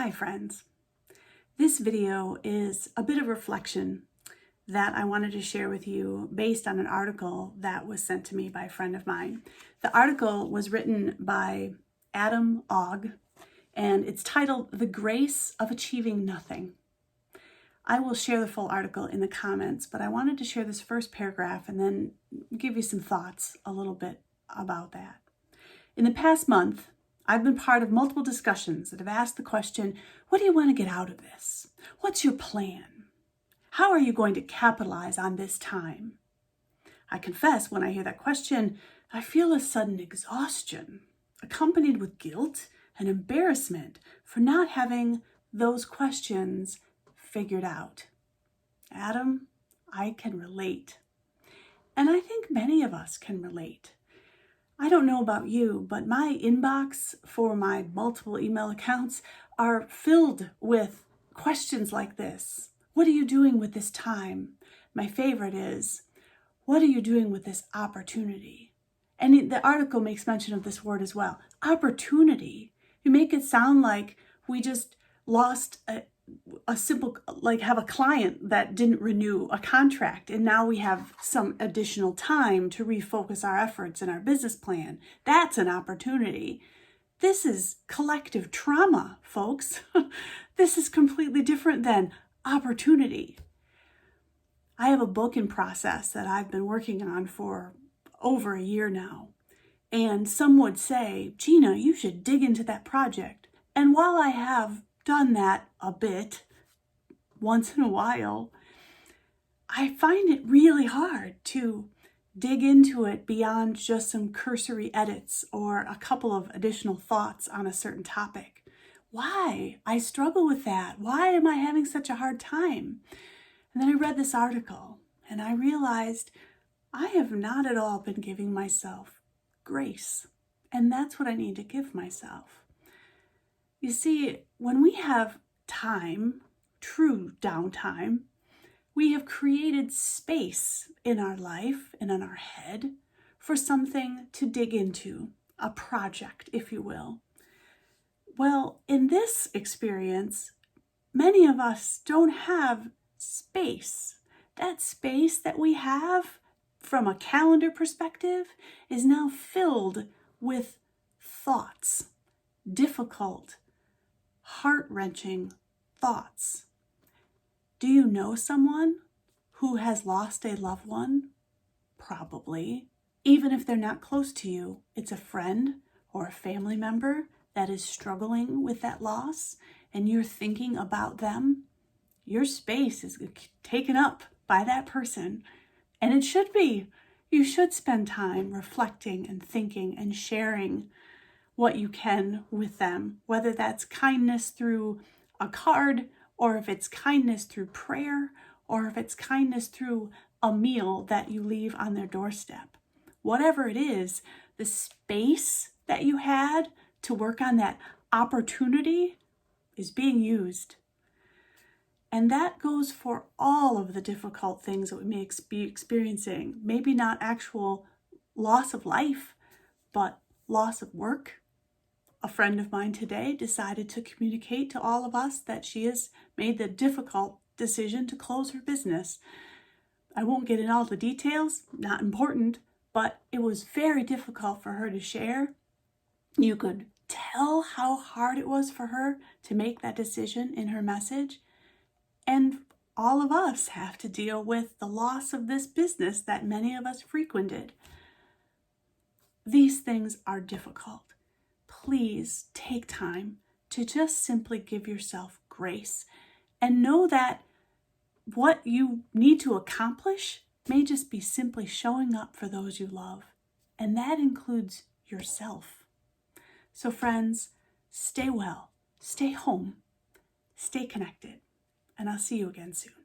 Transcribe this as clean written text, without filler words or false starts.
Hi friends. This video is a bit of reflection that I wanted to share with you based on an article that was sent to me by a friend of mine. The article was written by Adam Ogg and it's titled "The Grace of Achieving Nothing." I will share the full article in the comments, but I wanted to share this first paragraph and then give you some thoughts a little bit about that. In the past month, I've been part of multiple discussions that have asked the question, what do you want to get out of this? What's your plan? How are you going to capitalize on this time? I confess, when I hear that question, I feel a sudden exhaustion, accompanied with guilt and embarrassment for not having those questions figured out. Adam, I can relate. And I think many of us can relate. I don't know about you, but my inbox for my multiple email accounts are filled with questions like this. What are you doing with this time? My favorite is, what are you doing with this opportunity? And the article makes mention of this word as well. Opportunity. You make it sound like we just lost a simple, like have a client that didn't renew a contract and now we have some additional time to refocus our efforts in our business plan. That's an opportunity. This is collective trauma, folks. This is completely different than opportunity. I have a book in process that I've been working on for over a year now. And some would say, Gina, you should dig into that project. And while I have done that a bit once in a while, I find it really hard to dig into it beyond just some cursory edits or a couple of additional thoughts on a certain topic. Why? I struggle with that. Why am I having such a hard time? And then I read this article and I realized I have not at all been giving myself grace. And that's what I need to give myself. You see, when we have time, true downtime, we have created space in our life and in our head for something to dig into, a project, if you will. Well, in this experience, many of us don't have space. That space that we have from a calendar perspective is now filled with thoughts, difficult, heart-wrenching thoughts. Do you know someone who has lost a loved one? Probably. Even if they're not close to you, it's a friend or a family member that is struggling with that loss and you're thinking about them. Your space is taken up by that person, and it should be. You should spend time reflecting and thinking and sharing what you can with them, whether that's kindness through a card, or if it's kindness through prayer, or if it's kindness through a meal that you leave on their doorstep. Whatever it is, the space that you had to work on that opportunity is being used. And that goes for all of the difficult things that we may be experiencing. Maybe not actual loss of life, but loss of work. A friend of mine today decided to communicate to all of us that she has made the difficult decision to close her business. I won't get into all the details, not important, but it was very difficult for her to share. You could tell how hard it was for her to make that decision in her message. And all of us have to deal with the loss of this business that many of us frequented. These things are difficult. Please take time to just simply give yourself grace and know that what you need to accomplish may just be simply showing up for those you love. And that includes yourself. So friends, stay well, stay home, stay connected, and I'll see you again soon.